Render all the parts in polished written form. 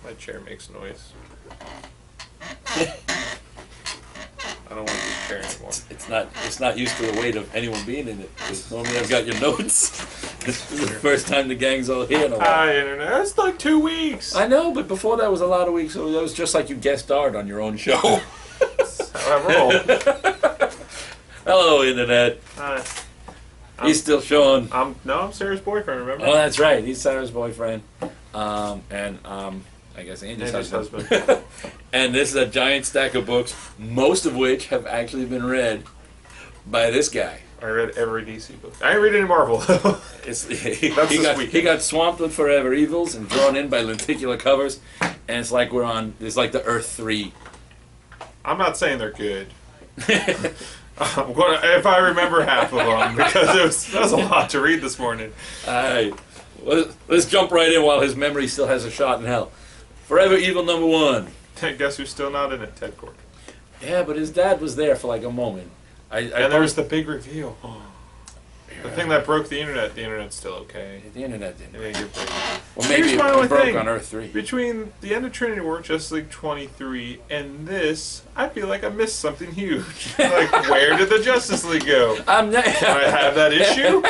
My chair makes noise. I don't want this chair anymore. It's not used to the weight of anyone being in it. 'Cause normally I've got your notes. This is the first time the gang's all here in a while. Hi, Internet. That's like 2 weeks. I know, but before that was a lot of weeks. So that was just like you guest starred on your own show. That's how I roll. Hello, Internet. Hi. He's still Shaun. I'm Sarah's boyfriend, remember? Oh, that's right. He's Sarah's boyfriend. I guess Andy's husband. And this is a giant stack of books, most of which have actually been read by this guy. I read every DC book. I ain't read any Marvel, though. He got swamped with Forever Evils and drawn in by lenticular covers, and it's like it's like the Earth 3. I'm not saying they're good. If I remember half of them, because that was a lot to read this morning. All right. Let's jump right in while his memory still has a shot in hell. Forever Evil #1. Guess who's still not in it? Ted Kord. Yeah, but his dad was there for like a moment. And there was the big reveal. The thing that broke the internet's still okay. The internet didn't. Well, maybe it broke on Earth 3. Between the end of Trinity War, Justice League 23, and this, I feel like I missed something huge. Like, where did the Justice League go? Can I have that issue?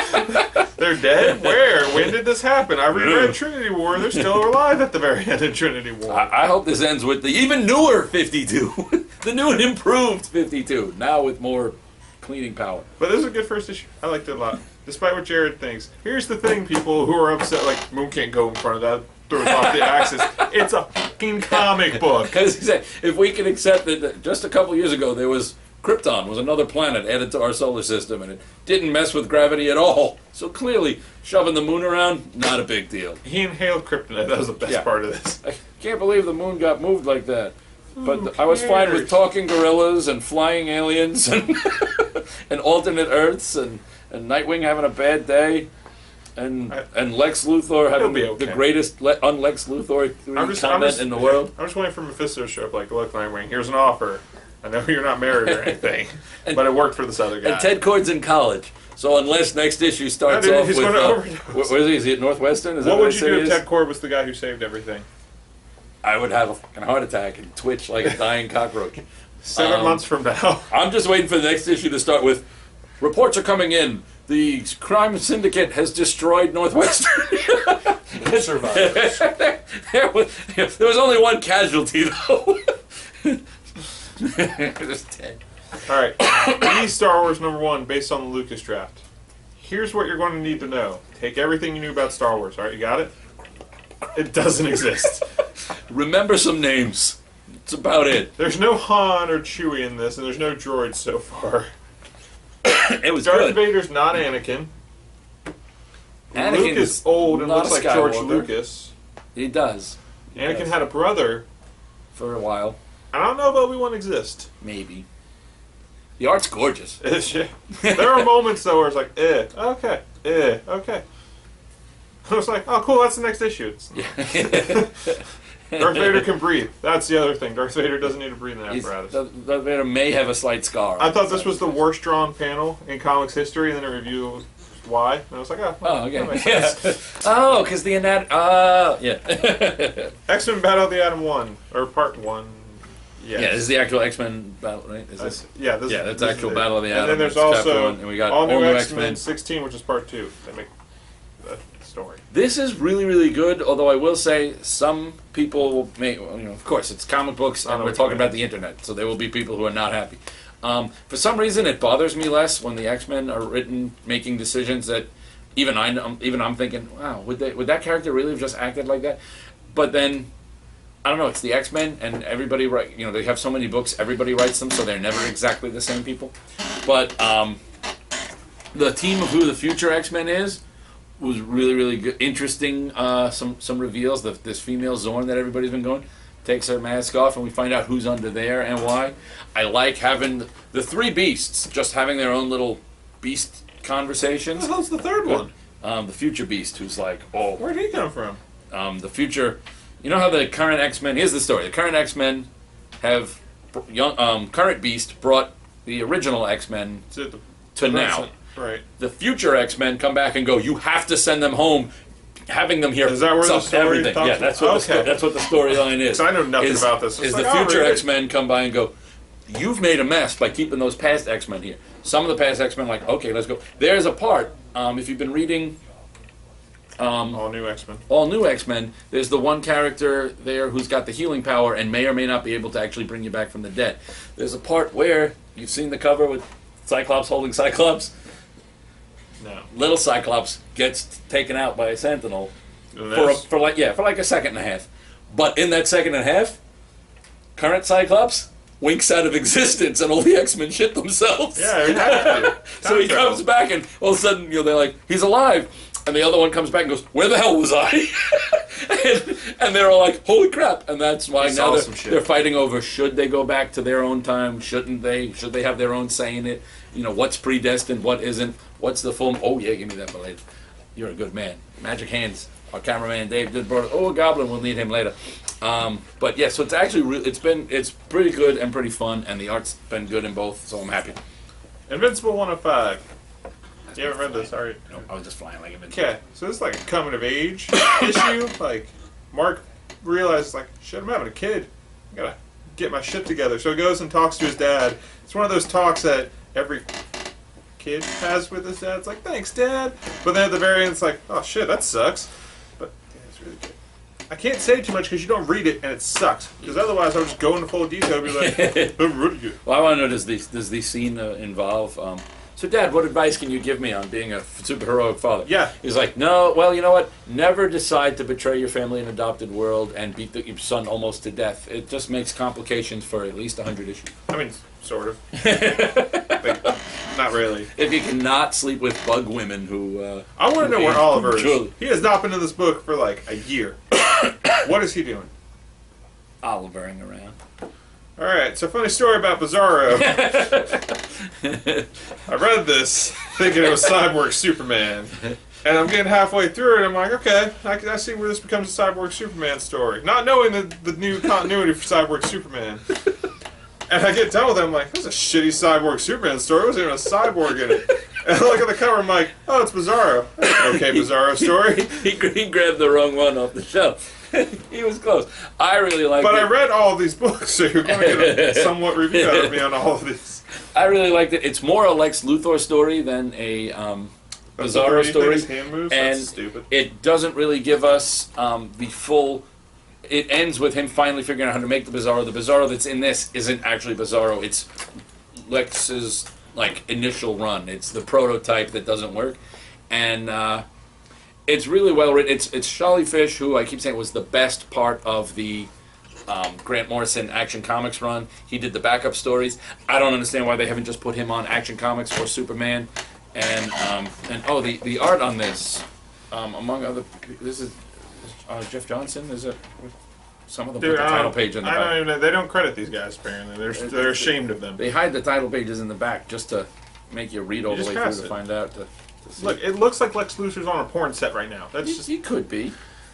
They're dead? Where? When did this happen? I reread Trinity War. They're still alive at the very end of Trinity War. I hope this ends with the even newer 52. The new and improved 52. Now with more cleaning power. But this is a good first issue. I liked it a lot. Despite what Jared thinks. Here's the thing, people who are upset, like, Moon can't go in front of that, throws off the axis. It's a fucking comic book. Because if we can accept that just a couple years ago there was Krypton was another planet added to our solar system, and it didn't mess with gravity at all. So clearly, shoving the moon around, not a big deal. He inhaled kryptonite. That was the best part of this. I can't believe the moon got moved like that. But I was fine with talking gorillas and flying aliens and and alternate Earths and Nightwing having a bad day and Lex Luthor having the greatest un-Lex Luthor comment in the world. I'm just waiting for Mephisto to show up like, look, Nightwing, here's an offer. I know you're not married or anything, but it worked for this other guy. And Ted Kord's in college, so unless next issue starts off with... where is he? Is he at Northwestern? What would you do if Ted Kord was the guy who saved everything? I would have a fucking heart attack and twitch like a dying cockroach. 7 months from now. I'm just waiting for the next issue to start with, reports are coming in. The crime syndicate has destroyed Northwestern. Survivors. there was only one casualty, though. Just 10. Alright, Star Wars #1, based on the Lucas draft. Here's what you're going to need to know. Take everything you knew about Star Wars, alright, you got it? It doesn't exist. Remember some names. That's about it. There's no Han or Chewie in this, and there's no droids so far. It was Darth good. Vader's not Anakin. Luke is old and looks like George Lucas. He does. Anakin had a brother. For a while. I don't know if Obi-Wan exists. Maybe. The art's gorgeous. There are moments, though, where it's like, okay, okay. I was like, oh, cool, that's the next issue. Darth Vader can breathe. That's the other thing. Darth Vader doesn't need to breathe in an apparatus. Darth Vader may have a slight scar. I thought this was the worst drawn panel in comics history, and then a review why. And I was like, okay. That makes sense. Oh, because the yeah. X-Men Battle of the Atom 1, or Part 1. Yes. Yeah, this is the actual X-Men battle, right? Is this? That's actual Battle of the Atom. And then there's also and we got all new X-Men 16, which is Part 2. They make the story. This is really, really good, although I will say some people may, of course, it's comic books, and we're talking about the internet, so there will be people who are not happy. For some reason, it bothers me less when the X-Men are written making decisions that even I'm thinking, wow, would that character really have just acted like that? But then, I don't know, it's the X-Men, and everybody they have so many books, everybody writes them, so they're never exactly the same people. But the team of who the future X-Men is was really, really good. Interesting, some reveals. This female Zorn that everybody's been going takes her mask off, and we find out who's under there and why. I like having the three beasts just having their own little beast conversations. What the hell's the third one? The future beast, who's like, oh, where'd he come from? The future. You know how the current X-Men... Here's the story. The current X-Men have... current Beast brought the original X-Men to now. Right. The future X-Men come back and go, you have to send them home having them here is that where the story everything. Yeah, that's what the storyline is. So I know nothing about this. Is the future X-Men come by and go, you've made a mess by keeping those past X-Men here. Some of the past X-Men are like, okay, let's go. There's a part, if you've been reading All New X-Men, there's the one character there who's got the healing power and may or may not be able to actually bring you back from the dead. There's a part where, you've seen the cover with Cyclops holding Cyclops? No. Little Cyclops gets taken out by a Sentinel for like a second and a half. But in that second and a half, current Cyclops winks out of existence and all the X-Men shit themselves. Yeah, so he comes back and all of a sudden, they're like, he's alive. And the other one comes back and goes, where the hell was I? and they're all like, holy crap. And that's why now they're fighting over, should they go back to their own time? Shouldn't they? Should they have their own say in it? What's predestined, what isn't? What's the film? Oh, yeah, give me that later. You're a good man. Magic hands. Our cameraman Dave did brought. Oh, a goblin. We'll need him later. But yeah, so it's actually it's pretty good and pretty fun, and the art's been good in both, so I'm happy. Invincible 105. You haven't read this, are you? No, I was just flying like Invincible. Okay, so this is like a coming of age issue. Like Mark realizes, like, shit, I'm having a kid. I gotta get my shit together. So he goes and talks to his dad. It's one of those talks that every kid has with his dad. It's like, thanks, Dad. But then at the very end, it's like, oh shit, that sucks. But yeah, it's really good. I can't say too much because you don't read it and it sucks. Because otherwise, I'll just go into full detail and be like, I'm really good. Well, I want to know, does the scene involve? So, Dad, what advice can you give me on being a superheroic father? Yeah. He's like, no, well, you know what? Never decide to betray your family in an adopted world and beat your son almost to death. It just makes complications for at least 100 issues. I mean, sort of. Not really. If you cannot sleep with bug women who... I want to know where Oliver is. He has not been in this book for like a year. What is he doing? Olivering around. Alright, so funny story about Bizarro. I read this thinking it was Cyborg Superman. And I'm getting halfway through it and I'm like, okay, I see where this becomes a Cyborg Superman story. Not knowing the new continuity for Cyborg Superman. And I get done with it, I'm like, this is a shitty Cyborg Superman story. There wasn't even a cyborg in it. And I look at the cover, I'm like, oh, it's Bizarro. Okay, Bizarro story. He grabbed the wrong one off the shelf. He was close. I really liked it. But I read all of these books, so you're going to get a somewhat review out of me on all of these. I really liked it. It's more a Lex Luthor story than a Bizarro story. Hand moves? And that's stupid. It doesn't really give us the full... It ends with him finally figuring out how to make the Bizarro. The Bizarro that's in this isn't actually Bizarro. It's Lex's initial run. It's the prototype that doesn't work. And... it's really well written. It's Charlie Fish, who I keep saying was the best part of the Grant Morrison Action Comics run. He did the backup stories. I don't understand why they haven't just put him on Action Comics or Superman. And the art on this, among other, this is Jeff Johnson. Is it? Some of them put the title page in the back. I don't even know. They don't credit these guys. Apparently, they're ashamed of them. They hide the title pages in the back just to make you read all the way through to find out. Look, it looks like Lex Luthor's on a porn set right now. He could be.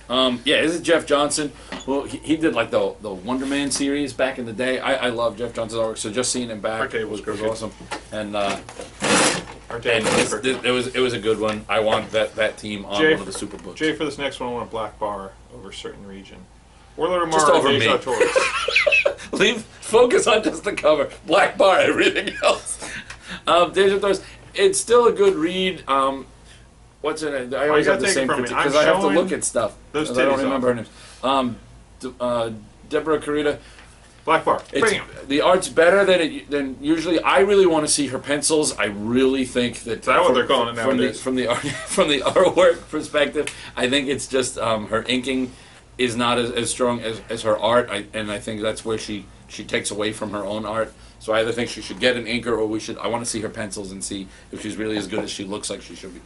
This is Jeff Johnson. Well, he did the Wonder Man series back in the day. I love Jeff Johnson's artwork, so just seeing him back was awesome. And it was a good one. I want that team on one of the super books. Jay, for this next one, I want a black bar over a certain region. Or just over me. Focus on just the cover. Black bar, everything else. Deja Torres. It's still a good read. What's in it? I always have the same critique because I have to look at stuff. I don't remember her names. Deborah Carita. Black bar. The art's better than usually. I really want to see her pencils. I really think that. Is that what they're calling it nowadays? From the artwork perspective, I think it's just her inking is not as strong as her art, and I think that's where she takes away from her own art. So I either think she should get an inker, or I want to see her pencils and see if she's really as good as she looks like she should be.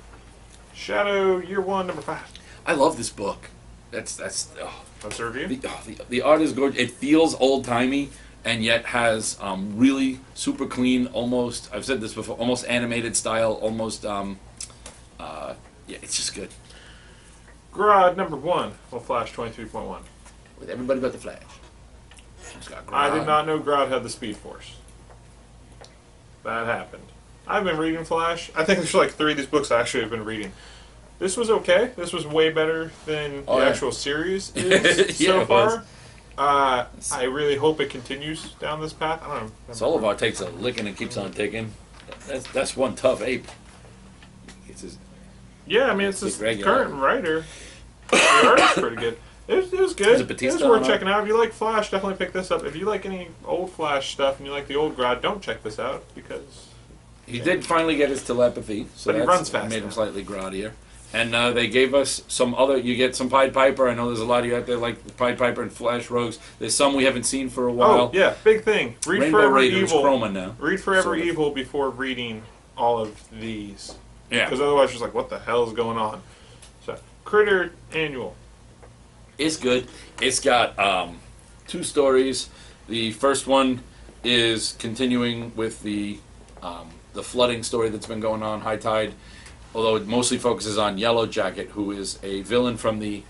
Shadow Year 1, number 5. I love this book. That's the review. The art is gorgeous. It feels old timey, and yet has really super clean, almost. I've said this before. Almost animated style. Almost. It's just good. Grodd number 1. Well, Flash 23.1. With everybody but the Flash. I did not know Grodd had the Speed Force. That happened. I've been reading Flash. I think there's 3 of these books I actually have been reading. This was okay. This was way better than the actual series is Yeah, so far. I really hope it continues down this path. I don't know. Solivar takes a licking and keeps on ticking. That's one tough ape. It's his, yeah, I mean, it's this current writer. The art is pretty good. It was good. It was worth checking out. If you like Flash, definitely pick this up. If you like any old Flash stuff and you like the old Grodd, don't check this out because... He did finally get his telepathy. So but he runs fast. Made him slightly Groddier. And they gave us some other... You get some Pied Piper. I know there's a lot of you out there like Pied Piper and Flash Rogues. There's some we haven't seen for a while. Oh, yeah. Big thing. Read Rainbow Forever Raiders Evil. Chroma now. Read Forever Evil before reading all of these. Yeah. Because otherwise you're just like, what the hell is going on? So, Critter Annual. It's good. It's got 2 stories. The first one is continuing with the flooding story that's been going on, High Tide, although it mostly focuses on Yellow Jacket, who is a villain from the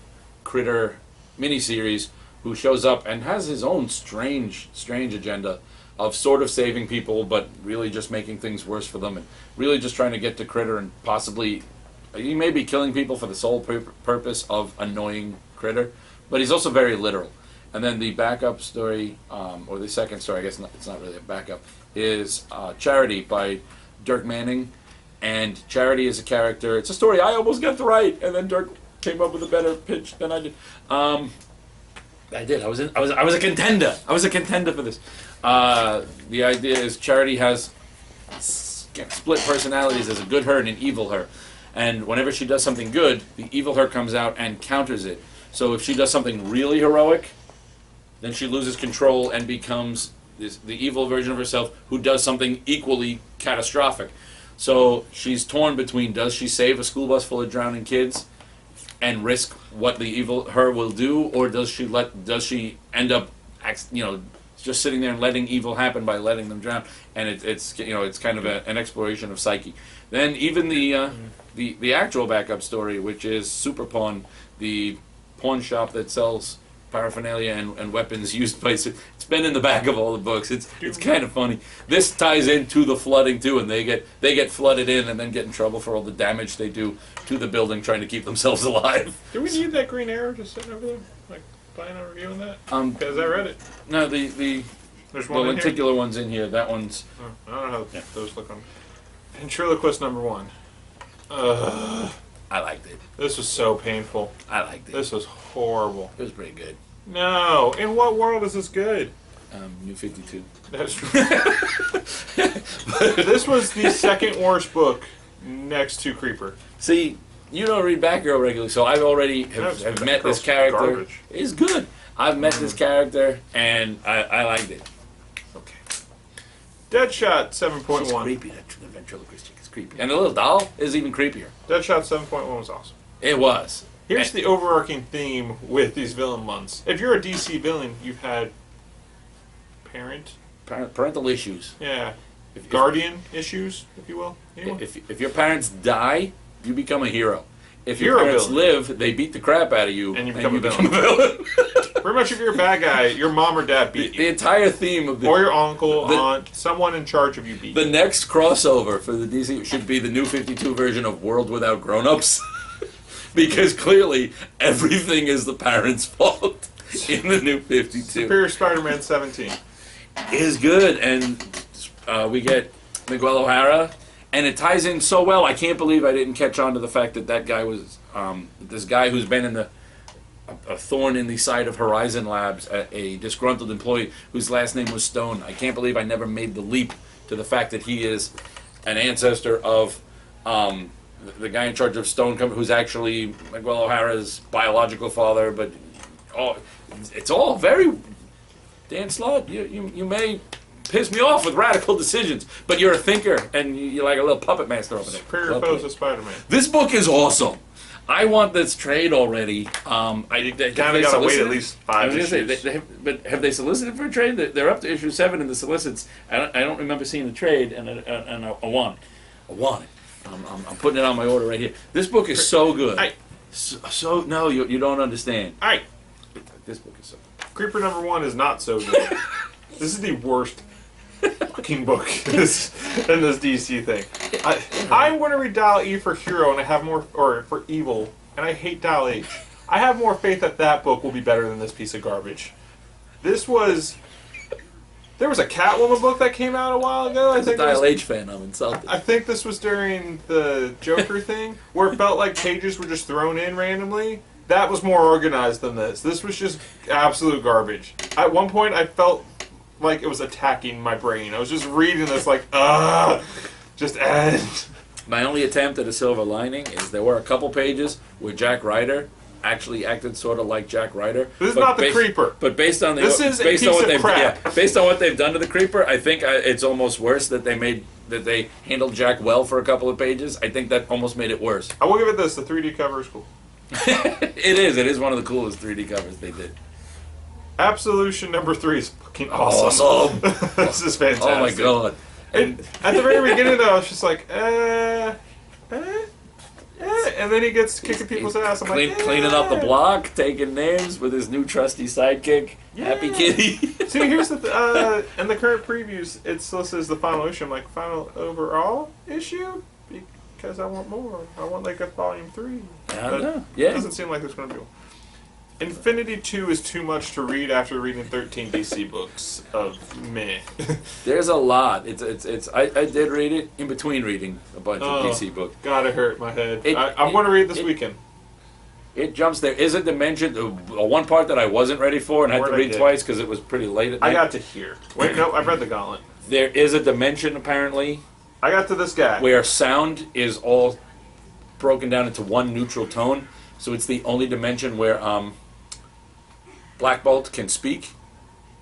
Critter miniseries who shows up and has his own strange agenda of sort of saving people, but really just making things worse for them, and really just trying to get to Critter and possibly... He may be killing people for the sole purpose of annoying Critter, but he's also very literal. And then the backup story, or the second story, I guess it's not really a backup, is Charity by Dirk Manning. And Charity is a character. It's a story I almost got to write, and then Dirk came up with a better pitch than I did. I did. I was a contender. I was a contender for this. The idea is Charity has split personalities. There's a good her and an evil her. And whenever she does something good, the evil her comes out and counters it. So if she does something really heroic, then she loses control and becomes the evil version of herself who does something equally catastrophic. So she's torn between, does she save a school bus full of drowning kids and risk what the evil her will do, or does she end up, just sitting there and letting evil happen by letting them drown? And it's kind of an exploration of psyche. Then even the actual backup story, which is Super Pawn, the pawn shop that sells paraphernalia and weapons used by... It's been in the back of all the books. It's kind of funny. This ties into the flooding too, and they get flooded in and then get in trouble for all the damage they do to the building trying to keep themselves alive. Do we need that Green Arrow just sitting over there, like buying a review on that? Because I read it. No, the lenticular one's in here. That one's... I don't know how those look on. Ventriloquist #1. I liked it. This was so painful. I liked it. This was horrible. It was pretty good. No. In what world is this good? New 52. That's true. This was the second worst book next to Creeper. See, you don't read Batgirl regularly, so I've already have met this character. Garbage. It's good. I've met this character, and I liked it. Okay. Deadshot 7.1. She's creepy. The ventriloquist chick is creepy. And the little doll is even creepier. Deadshot 7.1 was awesome. It was. Here's the overarching theme with these villain months. If you're a DC villain, you've had parental issues. Yeah. Guardian issues, if you will. Anyone? If your parents die, you become a hero. If your parents live, they beat the crap out of you, and you become a villain. Pretty much, if you're a bad guy, your mom or dad beat you. The entire theme of or your uncle, aunt, someone in charge of you beat you. The next crossover for the DC should be the New 52 version of World Without Grown-Ups. Because clearly, everything is the parents' fault in the New 52. Superior Spider-Man 17. Is good, and we get Miguel O'Hara, and it ties in so well. I can't believe I didn't catch on to the fact that guy was this guy who's been in a thorn in the side of Horizon Labs, a disgruntled employee whose last name was Stone. I can't believe I never made the leap to the fact that he is an ancestor of the guy in charge of Stone Company, who's actually Miguel O'Hara's biological father. But it's all very... Dan Slott, you may piss me off with radical decisions, but you're a thinker, and you're like a little puppet master over there. Superior foes of Spider-Man. This book is awesome. I want this trade already. They kind of got to wait at least 5 issues. But have they solicited for a trade? They're up to issue 7 in the solicits. I don't remember seeing the trade, and I want it. I want it. I'm putting it on my order right here. This book is so good. No, you don't understand. This book is so good. Creeper #1 is not so good. This is the worst fucking book in this DC thing. I'm going to read Dial E for Hero, and I have more, or for Evil, and I hate Dial H. I have more faith that that book will be better than this piece of garbage. This was... There was a Catwoman book that came out a while ago. As a Dial H fan, I'm insulted. I think this was during the Joker thing, where it felt like pages were just thrown in randomly. That was more organized than this. This was just absolute garbage. At one point, I felt like it was attacking my brain. I was just reading this like, just end. My only attempt at a silver lining is there were a couple pages where Jack Ryder actually acted sort of like Jack Ryder. This is not the Creeper. But based on this is based on what they've crap. Based on what they've done to the Creeper, I think it's almost worse that they handled Jack well for a couple of pages. I think that almost made it worse. I will give it this: the 3D cover is cool. It is one of the coolest 3D covers they did. Absolution #3 is fucking awesome. This is fantastic. Oh my god! And at the very beginning, though, I was just like, and then he gets kicking people's ass. I'm cleaning up the block, taking names with his new trusty sidekick, Happy Kitty. See, here's the in the current previews, it's listed as the final issue. I'm like, final overall issue? Because I want more. I want like a volume 3. Yeah. It doesn't seem like there's going to be one. Infinity 2 is too much to read after reading 13 DC books of meh. There's a lot. I did read it in between reading a bunch of DC books. God, it hurt my head. I'm going to read this weekend. It jumps. There is a dimension, one part that I wasn't ready for and had to read twice because it was pretty late at night. I got to here. Wait, no, I've read the Gauntlet. There is a dimension, apparently. I got to this guy. Where sound is all broken down into one neutral tone. So it's the only dimension where Black Bolt can speak.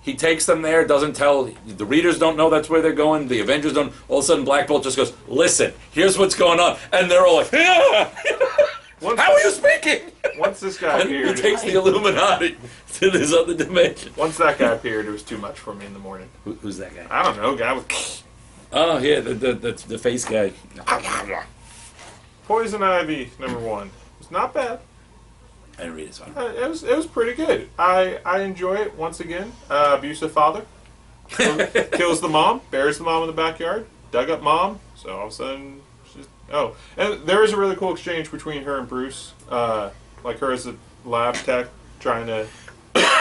He takes them there, doesn't tell, the readers don't know that's where they're going, the Avengers don't. All of a sudden Black Bolt just goes, listen, here's what's going on. And they're all like, how are you speaking? Once this guy appeared. He takes the Illuminati to this other dimension. Once that guy appeared, it was too much for me in the morning. Who's that guy? I don't know, guy with... Oh, yeah, the face guy. Poison Ivy, #1. It's not bad. I didn't read it, so it was pretty good. I enjoy it once again. Abusive father. Kills the mom, buries the mom in the backyard, dug up mom, so all of a sudden she's... Oh, and there is a really cool exchange between her and Bruce. Like her as a lab tech trying to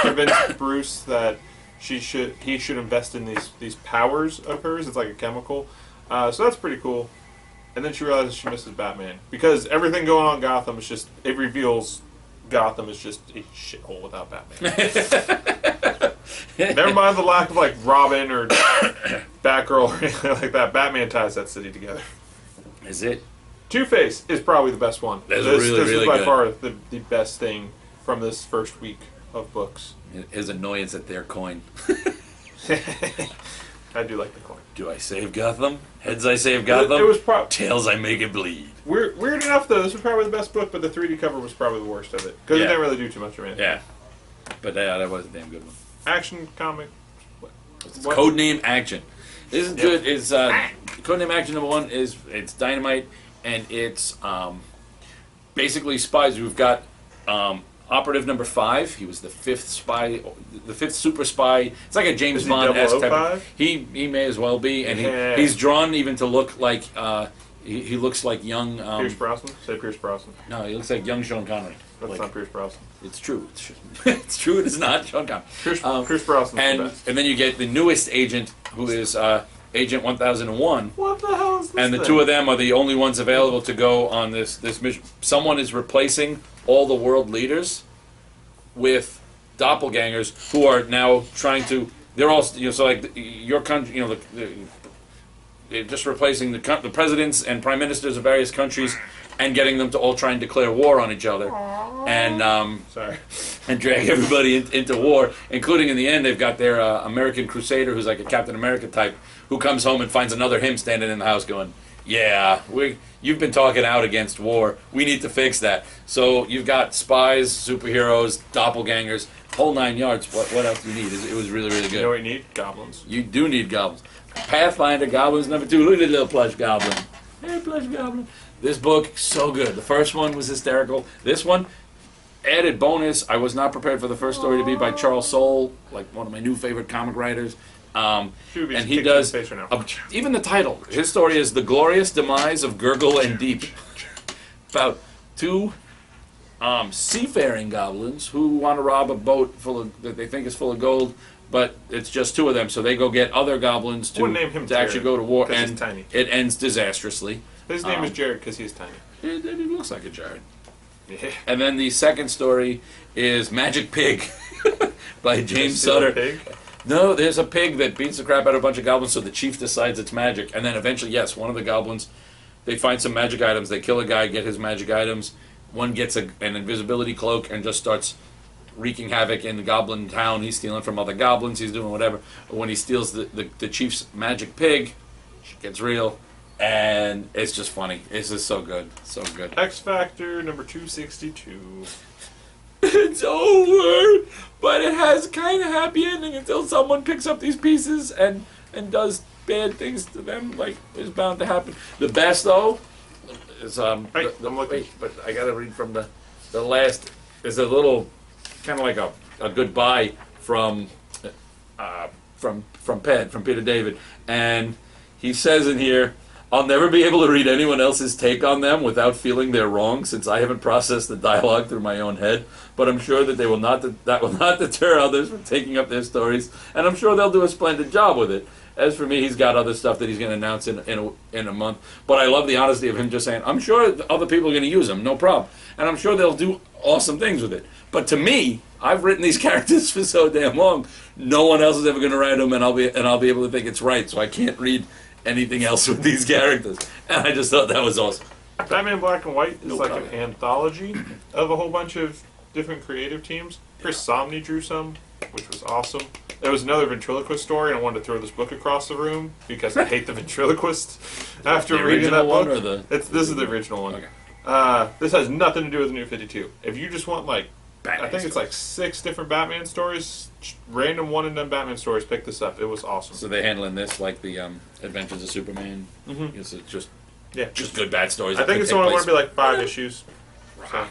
convince Bruce that he should invest in these powers of hers. It's like a chemical. So that's pretty cool. And then she realizes she misses Batman. Because everything going on in Gotham is just... It reveals Gotham is just a shithole without Batman. Never mind the lack of, like, Robin or Batgirl or anything like that. Batman ties that city together. Is it? Two-Face is probably the best one. This is by far the best thing from this first week of books. His annoyance at their coin. I do like the coin. Do I save Gotham? Heads I save Gotham? It was tails I make it bleed. Weird enough, though, this was probably the best book, but the 3D cover was probably the worst of it. Because it didn't really do too much of anything. Yeah. But that was a damn good one. Action comic. Codename Action. This is good. It's Codename Action #1 is it's Dynamite, and it's basically spies. We've got Operative #5. He was the 5th spy, the 5th super spy. It's like a James Bond-esque type. He may as well be, and he's drawn even to look like he looks like young Pierce Brosnan. Say Pierce Brosnan. No, he looks like young Sean Connery. That's not Pierce Brosnan. It's true. It's true. It is not Sean Connery. Pierce Brosnan. And then you get the newest agent, who is Agent 1001. What the hell is this? And the two of them are the only ones available to go on this mission. Someone is replacing all the world leaders with doppelgangers who are now trying to. They're all so like your country. They're just replacing the presidents and prime ministers of various countries and getting them to all try and declare war on each other. And and drag everybody into war, including in the end they've got their American Crusader, who's like a Captain America type, who comes home and finds another him standing in the house going, yeah, you've been talking out against war, we need to fix that. So you've got spies, superheroes, doppelgangers, whole 9 yards. What else do you need? It was really, really good. You know what you need? Goblins. You do need goblins. Pathfinder Goblins #2. Look at the little plush goblin. Hey, plush goblin. This book, so good. The first one was hysterical. This one, added bonus, I was not prepared for the first story to be by Charles Soule, like one of my new favorite comic writers. And he does, even the title, his story is The Glorious Demise of Gurgle and Deep. About two seafaring goblins who want to rob a boat that they think is full of gold, but it's just two of them, so they go get other goblins to actually go to war, and it ends disastrously. His name is Jared because he's tiny. It looks like a Jared. Yeah. And then the second story is Magic Pig by James Sutter. Pig? No, there's a pig that beats the crap out of a bunch of goblins, so the chief decides it's magic, and then eventually, yes, one of the goblins, they find some magic items, they kill a guy, get his magic items, one gets an invisibility cloak and just starts wreaking havoc in the goblin town. He's stealing from other goblins, he's doing whatever, but when he steals the chief's magic pig, shit gets real, and it's just funny. It's just so good, so good. X Factor number 262. It's over, but it has kind of happy ending until someone picks up these pieces and does bad things to them, like is bound to happen. The best though is wait, but I gotta read from the last. Is a little kind of like a goodbye from Peter David, and he says in here, I'll never be able to read anyone else's take on them without feeling they're wrong, since I haven't processed the dialogue through my own head. But I'm sure that that will not deter others from taking up their stories, and I'm sure they'll do a splendid job with it. As for me, he's got other stuff that he's going to announce in a month. But I love the honesty of him just saying, I'm sure other people are going to use them, no problem. And I'm sure they'll do awesome things with it. But to me, I've written these characters for so damn long, no one else is ever going to write them, and I'll be able to think it's right. So I can't read anything else with these characters. And I just thought that was awesome. Batman Black and White is an anthology of a whole bunch of different creative teams. Chris Somney drew some, which was awesome. There was another ventriloquist story, and I wanted to throw this book across the room because I hate the ventriloquist after reading that book. This is the original one. Okay. This has nothing to do with the New 52. If you just want, like, Batman I think it's like 6 different Batman stories, random one-and-done Batman stories, pick this up. It was awesome. So they're handling this like the Adventures of Superman? Mm-hmm. Is it just good bad stories? I think it's only going to be like 5 issues. So.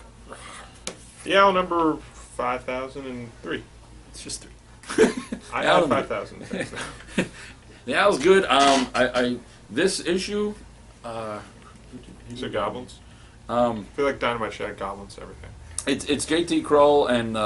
Yeah, number 5003. It's just 3. I have 5,000. The Owl's good. This issue. These are goblins. I feel like Dynamite should have goblins to everything. It's J.T. Kroll and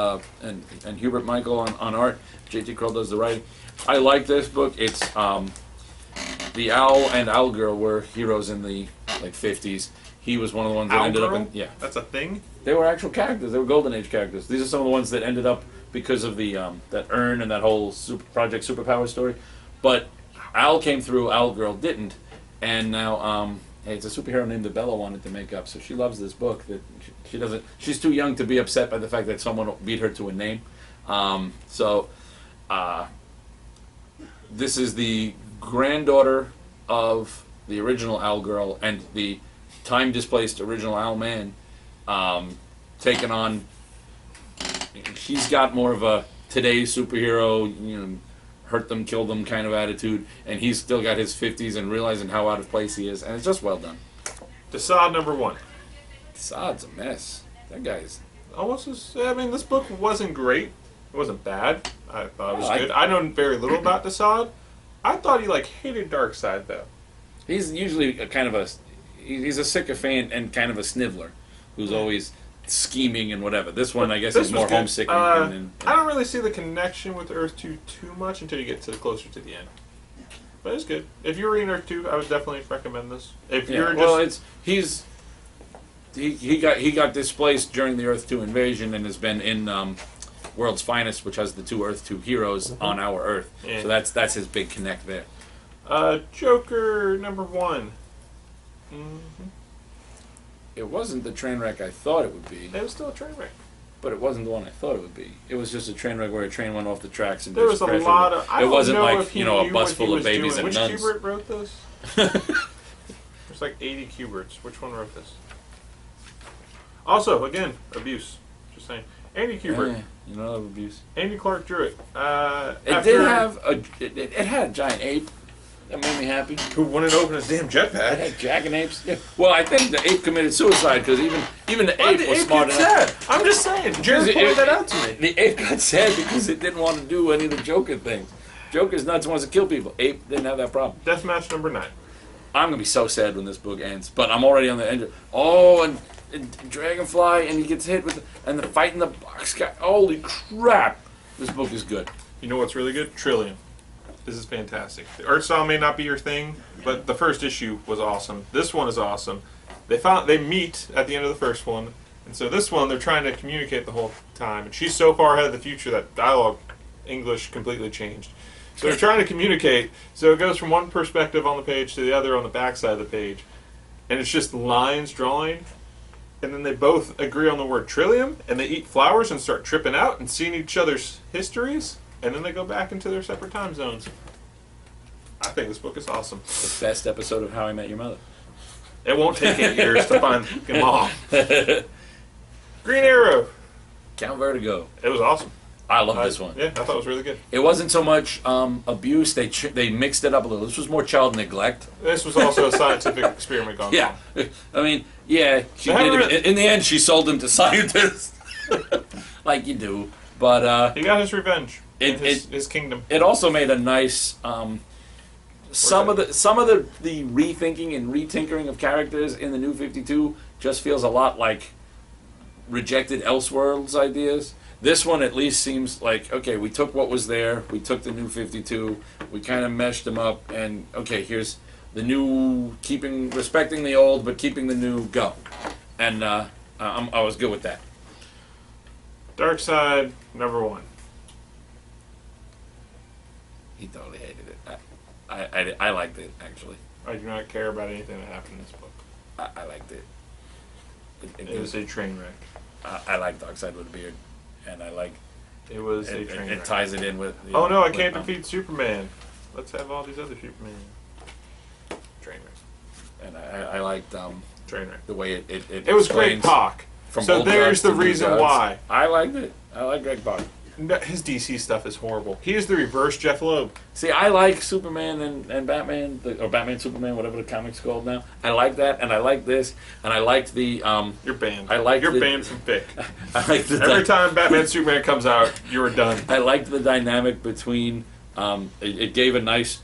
Hubert Michael on art. J.T. Kroll does the writing. I like this book. It's the Owl and Owlgirl were heroes in the 50s. He was one of the ones that ended up in That's a thing. They were actual characters. They were Golden Age characters. These are some of the ones that ended up because of the that Urn and that whole Project Superpower story. But Owl came through. Owlgirl didn't, and now it's a superhero named that Bella wanted to make up. So she loves this book. That she doesn't. She's too young to be upset by the fact that someone beat her to a name. This is the granddaughter of the original Owlgirl and the time-displaced original Owlman, taking on. She's got more of a today's superhero, hurt them, kill them kind of attitude, and he's still got his 50s and realizing how out of place he is, and it's just well done. Desaad number 1. Desaad's a mess. That guy's almost as. I mean, this book wasn't great. It wasn't bad. I thought it was good. I know very little about Desaad. I thought he hated Darkseid though. He's usually he's a sycophant and kind of a sniveler, who's always scheming and whatever. This one, I guess, is more homesick. I don't really see the connection with Earth 2 too much until you get closer to the end. But it's good. If you're reading Earth 2, I would definitely recommend this. If you're he got displaced during the Earth 2 invasion and has been in World's Finest, which has the 2 Earth 2 heroes on our Earth. Yeah. So that's his big connect there. Joker number 1. Mm-hmm. It wasn't the train wreck I thought it would be. It was still a train wreck. But it wasn't the one I thought it would be. It was just a train wreck where a train went off the tracks and there was a lot of. It wasn't like a bus full of babies and nuns. Which Kubert wrote this? There's like 80 Kuberts. Which one wrote this? Also, again, abuse. Just saying. Andy Kubert. You know of abuse. Andy Clark drew it. It did have it had a giant ape. That made me happy. Who wouldn't open his damn jetpack? Hey, jackanapes. Yeah. Well, I think the ape committed suicide because even the ape was smart enough. Sad? I'm just saying. Jared pointed that out to me. The ape got sad because it didn't want to do any of the Joker things. Joker's nuts, wants to kill people. Ape didn't have that problem. Deathmatch number 9. I'm gonna be so sad when this book ends, but I'm already on the end. Oh, and Dragonfly, and he gets hit with and the fight in the box guy. Holy crap! This book is good. You know what's really good? Trillium. This is fantastic. The art style may not be your thing, but the first issue was awesome. This one is awesome. They meet at the end of the first one, and so this one they're trying to communicate the whole time. And she's so far ahead of the future that dialogue, English completely changed. So they're trying to communicate. So it goes from one perspective on the page to the other on the back side of the page, and it's just lines drawing. And then they both agree on the word trillium, and they eat flowers and start tripping out and seeing each other's histories. And then they go back into their separate time zones. I think this book is awesome. The best episode of How I Met Your Mother. It won't take 8 years to find them all. Green Arrow. Count Vertigo. It was awesome. I love this one. Yeah, I thought it was really good. It wasn't so much abuse. They mixed it up a little. This was more child neglect. This was also a scientific experiment gone on. I mean, yeah. She did. In the end, she sold him to scientists. Like you do. But he got his revenge. His kingdom. It also made a nice some of the rethinking and retinkering of characters in the New 52 just feels a lot like rejected Elseworlds ideas. This one at least seems like, okay, we took what was there, we took the New 52, we kind of meshed them up, and okay, here's the new, respecting the old but keeping the new, go. And I was good with that. Dark Side number 1. He totally hated it. I liked it, actually. I do not care about anything that happened in this book. I liked it. It was a train wreck. I like Dark Side with a beard, and I like. It was a train wreck. It ties it in with. Oh no! I can't defeat Superman. Let's have all these other Superman. Train wreck. And I liked train wreck. The way it. It was Greg Pak. So there's the reason why. I liked it. I like Greg Pak. His DC stuff is horrible. He is the reverse Jeff Loeb. See, I like Superman and Batman, or Batman Superman, whatever the comic's called now. I like that, and I like this, and I liked the. You're banned. You're banned from FIC. I like every time Batman Superman comes out, you're done. I liked the dynamic between. It gave a nice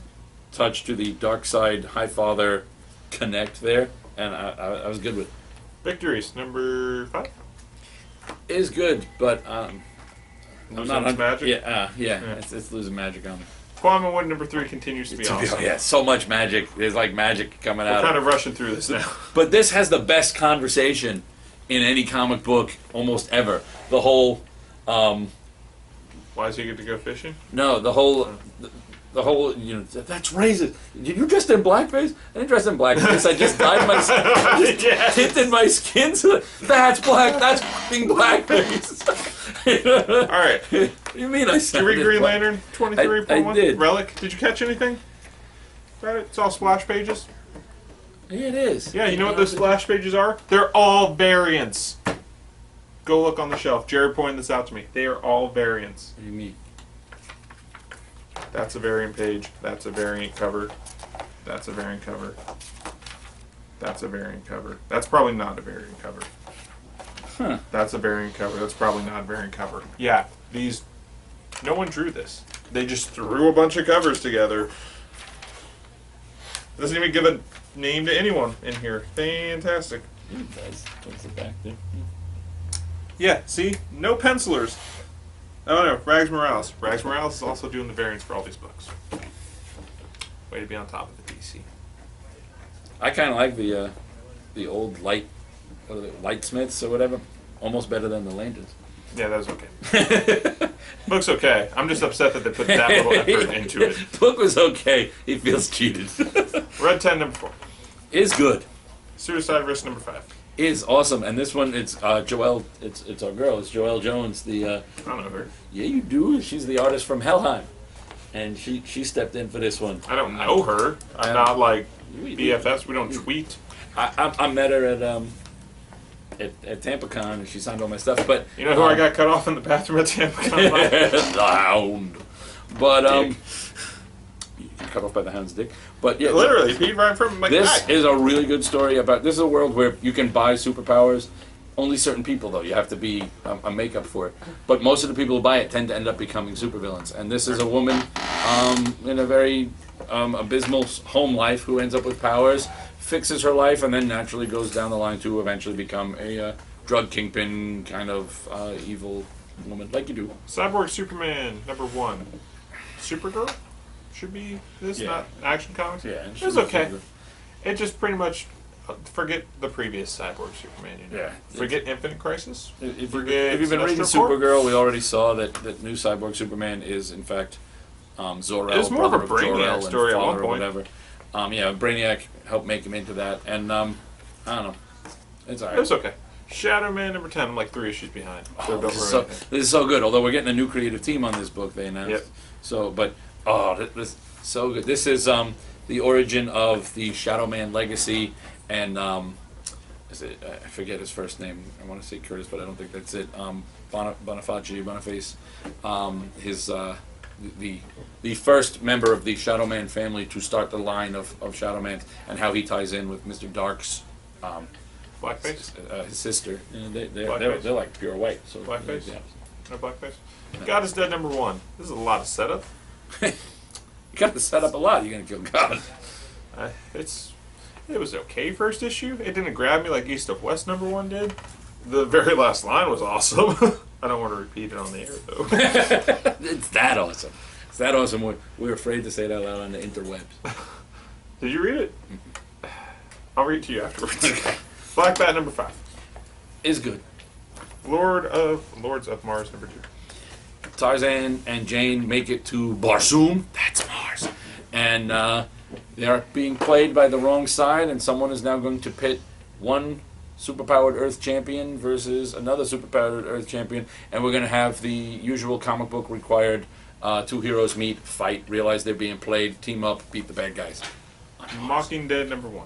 touch to the Dark Side Highfather connect there, and I was good with it. Victories number 5 is good, but. Losing magic? Yeah. It's losing magic on me. Kwame Wood number 3 continues to be awesome. Yeah, so much magic. There's like magic coming out. We're kind of rushing through this now. But this has the best conversation in any comic book almost ever. The whole... why does he get to go fishing? No, the whole... that's racist. You dressed in blackface? I didn't dress in blackface. I just dyed my tinted my skin. So that's black. That's fucking blackface. All right. What do you mean I said Did you read Green Lantern 23.1? I did. Relic? Did you catch anything? It's all splash pages. Yeah, it is. Yeah, you know what those splash pages are? They're all variants. Go look on the shelf. Jared pointed this out to me. They are all variants. What do you mean? That's a variant page. That's a variant cover. That's a variant cover. That's a variant cover. That's probably not a variant cover. Huh. That's a variant cover. That's probably not a variant cover. Yeah, these... No one drew this. They just threw a bunch of covers together. Doesn't even give a name to anyone in here. Fantastic. It does. What's the back there? Yeah, see? No pencilers. Oh no, Rags Morales. Rags Morales is also doing the variants for all these books. Way to be on top of the DC. I kind of like the old Lightsmiths or whatever. Almost better than the Lanterns. Yeah, that was okay. Book's okay. I'm just upset that they put that little effort into it. Book was okay. He feels cheated. Red 10 number 4. Is good. Suicide Risk number 5. Is awesome, and this one it's Joelle. It's our girl. It's Joelle Jones. I don't know her. Yeah, you do. She's the artist from Helheim, and she stepped in for this one. I don't know her. I'm not like BFFs. We don't tweet. I met her at TampaCon, and she signed all my stuff. But you know who I got cut off in the bathroom at TampaCon? The Hound. But cut off by the hound's dick. But yeah, literally, he ran from like this that. is a really good story about. This is a world where you can buy superpowers. Only certain people, though, you have to be a makeup for it. But most of the people who buy it tend to end up becoming supervillains. And this is a woman in a very abysmal home life who ends up with powers, fixes her life, and then naturally goes down the line to eventually become a drug kingpin kind of evil woman, like you do. Cyborg Superman #1. Supergirl should be this, not Action Comics. Yeah, it was okay. It just pretty much forget the previous Cyborg Superman. You know? Yeah. Forget Infinite Crisis. If you've been reading Supergirl, we already saw that new Cyborg Superman is in fact Zor-El. It's more of a Brainiac story at one point. Whatever. Brainiac helped make him into that, and I don't know. It's alright. It's okay. Shadow Man #10. I'm like 3 issues behind. So this is so good. Although we're getting a new creative team on this book, they announced. Yep. So, but this is so good. This is the origin of the Shadow Man legacy, and I forget his first name. I want to say Curtis, but I don't think that's it. Boniface. His the first member of the Shadow Man family to start the line of Shadow Man, and how he ties in with Mr. Dark's Blackface? His sister. They're like pure white. So Blackface? Yeah. No Blackface? God is Dead #1. This is a lot of setup. You got to set up a lot. You're going to kill God. It was okay first issue. It didn't grab me like East of West #1 did. The very last line was awesome. I don't want to repeat it on the air, though. It's that awesome. It's that awesome. We're afraid to say it out loud on the interwebs. Did you read it? I'll read it to you afterwards. Black Bat #5. Is good. Lords of Mars #2. Tarzan and Jane make it to Barsoom. That's Mars. And they are being played by the wrong side, and someone is now going to pit one superpowered Earth champion versus another superpowered Earth champion, and we're going to have the usual comic book required 2 heroes meet, fight, realize they're being played, team up, beat the bad guys. Mocking Dead #1.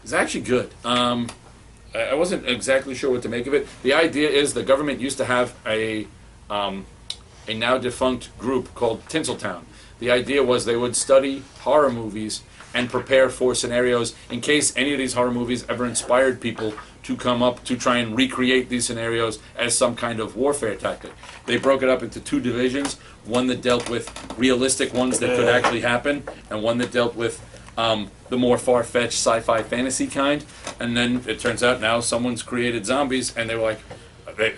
It's actually good. I wasn't exactly sure what to make of it. The idea is the government used to have a now defunct group called Tinseltown. The idea was they would study horror movies and prepare for scenarios in case any of these horror movies ever inspired people to come up to try and recreate these scenarios as some kind of warfare tactic. They broke it up into 2 divisions, one that dealt with realistic ones that could actually happen, and one that dealt with the more far-fetched sci-fi fantasy kind. And then it turns out now someone's created zombies, and they were like,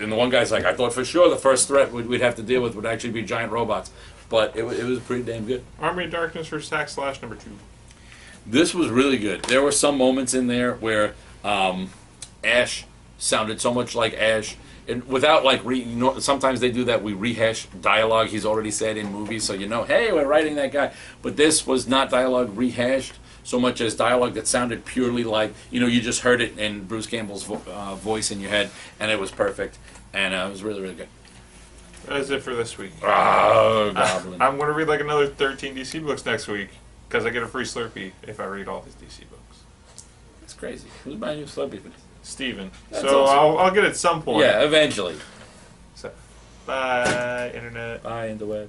and the one guy's like, I thought for sure the first threat we'd have to deal with would actually be giant robots. But it was pretty damn good. Army of Darkness vs. Hack Slash #2. This was really good. There were some moments in there where Ash sounded so much like Ash. And without like, sometimes they do that, we rehash dialogue he's already said in movies, so hey, we're writing that guy. But this was not dialogue rehashed so much as dialogue that sounded purely like, you just heard it in Bruce Campbell's voice in your head, and it was perfect. And it was really, really good. That's it for this week. Oh, Goblin. I'm going to read like another 13 DC books next week, because I get a free Slurpee if I read all these DC books. That's crazy. Who's buying you a Slurpee? Steven. So awesome. I'll get it at some point. Yeah, eventually. So, bye, Internet. Bye, interwebs.